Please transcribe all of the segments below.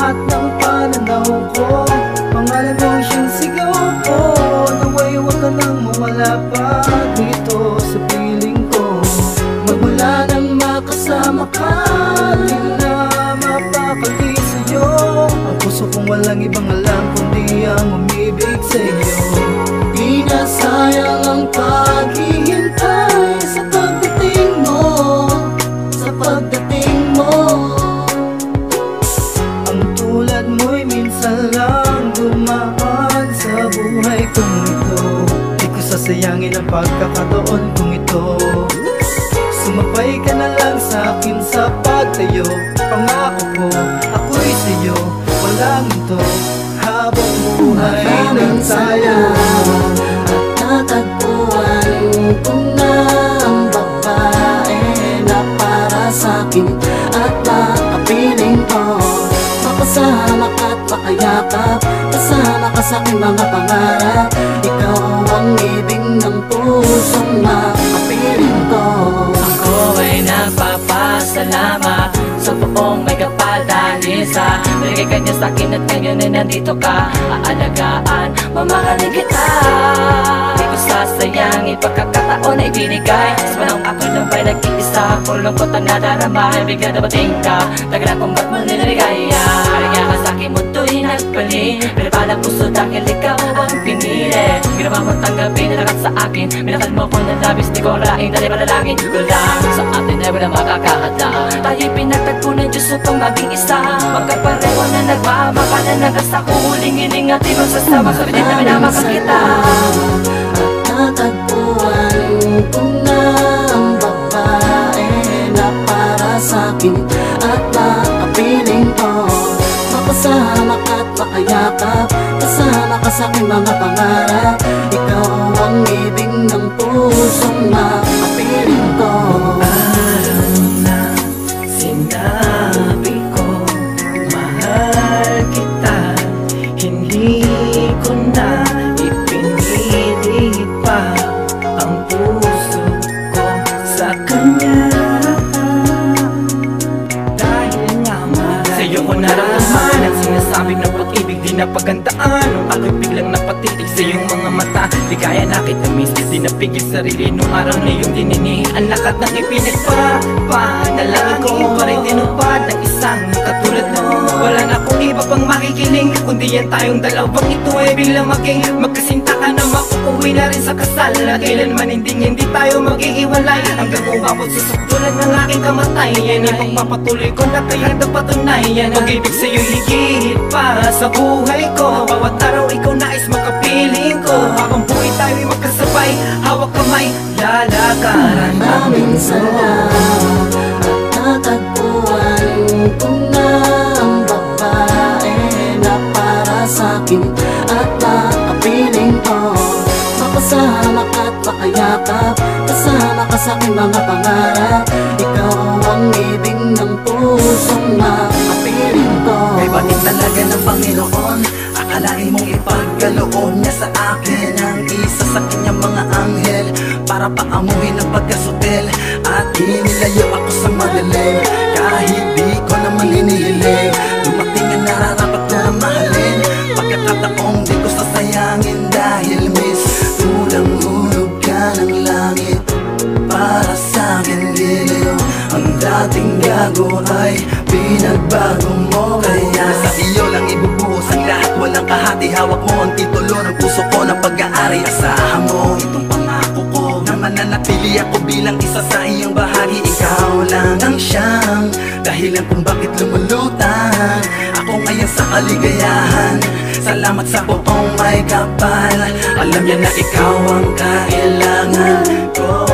lahat ng pananaw ko. Pangalan mo siyang sigaw ko, naway huwag ka nang mawala pa dito sa piling ko. Magmula nang makasama ka, di na mapakali sa'yo. Ang puso kong walang ibang alam kundi ang umibig sa'yo. Di na sayang ang paghihintay sa pagdating mo, sa pagdating mo. Ang tulad mo'y minsan lang dumaan sa buhay kong ito. Di ko sasayangin ang pagkakataon kong ito. Sumabay ka na lang sa'kin sa pagtayo. Pangako ko, ako'y sa'yo, walang ito habang buhay ng tayo. At natagpuan ko na ang babae na para sa'kin at makapiling ko. Makasama ka't makayakap, kasama ka sa'king mga pangarap. Ikaw ang ibig ng pusong makapiling ko. Ako ay nagpapasalamat sa buong may kapal dahil sa binigay ka niya sa'kin at ngayon ay nandito ka. Aalagaan, mamahalin kita. Di ko sasayangin pagkakataon na ibinigay. Sa panahong ako lang ba'y nag-iisa, puro lungkot ang nadarama. Bigla dabating ka, tagal akong ba't mo nilaligaya. Karigya ka sa'kin mundo'y nagpali, pinapalang puso dahil ikaw ang pinili. Ginawa mo tanggapin na lakas sa akin, minakal mo ko ng labis, di ko akalain dahil malalangin ko lang. Sa atin ay walang makakahadlang, tayo'y pinagtagpo ng Diyos upang maging isa. Magkapareho na nagmamakalan ng asa ko, huling hiling at di magsasama sa pilit na minamakan kita. At natagpuan ko na ang babae na para sa'kin at makapiling ko. Makasama ka't makayakap, kasama ka sa'king mga pangarap. Ikaw ang ibig ng pusong makapiling ko. Alam mo na sinabi ko, mahal kita. Hindi ko na ipinilit pa ang puso ko sa kanya. Dahil nga mahal sa'yo ko naramdaman ang sinasabing na pag-ibig di napagandaan. Nung ako'y biglang napatitig sa iyong mga mata, di kaya na kita miss, di napigil sarili nung araw na iyong dinini. Ang lakat ng ipinagpapanalangin ko pa rin tinupad ng isang katulad mo. Wala na akong iba pang makikiling kundi yan tayong dalawang ito ay biglang maging magkasinta ka na makukuwi na rin sa kasal. At kailanman hindi tayo mag-iiwalay hanggang umabot sa saktulan ng aking kamatayan. Ipagpapatuloy ko na kayang napatunayan pag-ibig sa'yo higit pa sa buhay ko. Bawat araw ikaw nais makapiling ko. Habang buhay tayo'y magkasabay, hawak kamay, lalakaran. Maraming salamat at natagpuan ko na ang babae na para sa'kin at makapiling ko. Makasama ka't makayakap, kasama ka sa'king mga pangarap. Ikaw ang ibig ng pusong makapiling ko. May bakit talaga ng Panginoon, akalain mong ipagkaloob niya sa akin ang isa sa kanyang mga anghel para paamuhin ang pagkasutel at inilayo ako sa madilim. Kahit di ko naman hinihiling, dumating ang nararapat na mahalin. Pagkakataong di ko sasayangin dahil miss, tulang hulog ka ng langit para sa'kin liliw. Ang dating gago ay pinagbago mo, kaya sa iyo lang ibubuhos ang lahat, walang kahati. Hawak mo ang titulo ng puso ko ng pag-aari. Asahan mo itong pangako ko na mananatili ako bilang isa sa iyong bahagi. Ikaw lang ang siyang dahilan kung bakit lumulutang ako ngayon sa kaligayahan. Salamat sa buong may kapal, alam niya na ikaw ang kailangan ko.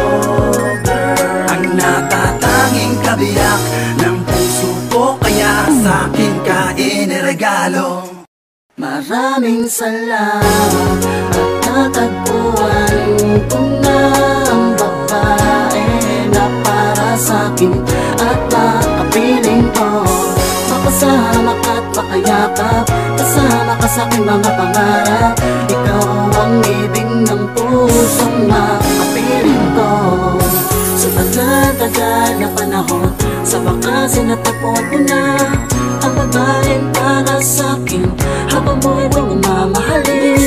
Ang natatanging kabiyak ng puso ko, kaya sa'kin ka iniregalo. Maraming salamat at natagpuan ko na ang babae na para sa'kin at makapiling ko. Makasama ka't makayakap, kasama ka sa'king mga pangarap. Ikaw ang ibig ng pusong makapiling ko. Sa tagal-tagal na panahon, sa wakas natagpuan ko na ang babaeng para sa'kin habang buhay kong mamahalin.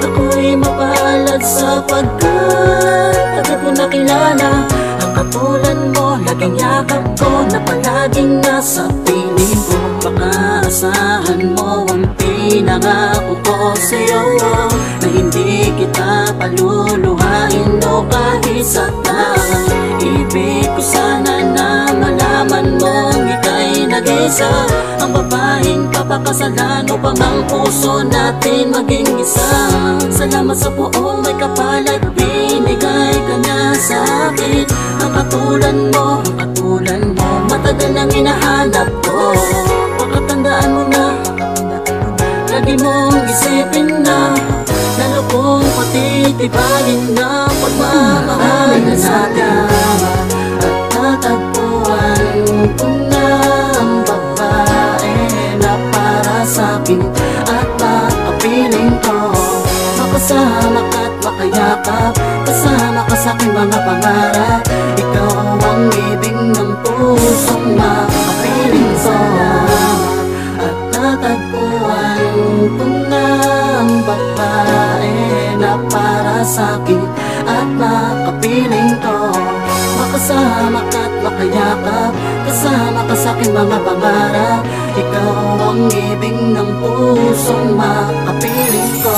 Ako'y mapalad sapagkat agad ko nakilala ang katulad mo, laging yakap ko na palaging nasa piling ko. Baka asahan mo ang pinangako ko sa'yo na hindi kita paluluhain o kahit saktan. Ibig ko sana na malaman mong ika'y nag-isa, ang babaeng papakasalan upang ang puso natin maging isa. Salamat sa buong may kapal at binigay ka niya sa akin. Ang katulad mo, matagal nang hinahanap ko. Pakatandaan mo na, lagi mong isipin na lalo kong patitibayin na pagmamahal natin. At natagpuan ko na ang babae na para sa'kin at makapiling ko. Makasama ka't makayakap, kasama ka sa'king mga pangarap. Ikaw ang ibig ng pusong makapiling ko. At natagpuan ko na ang babae na para sa'kin at makapiling ko. Makasama ka't makayakap, kasama ka sa'king mga pangarap. Ikaw ang ibig ng pusong makapiling ko.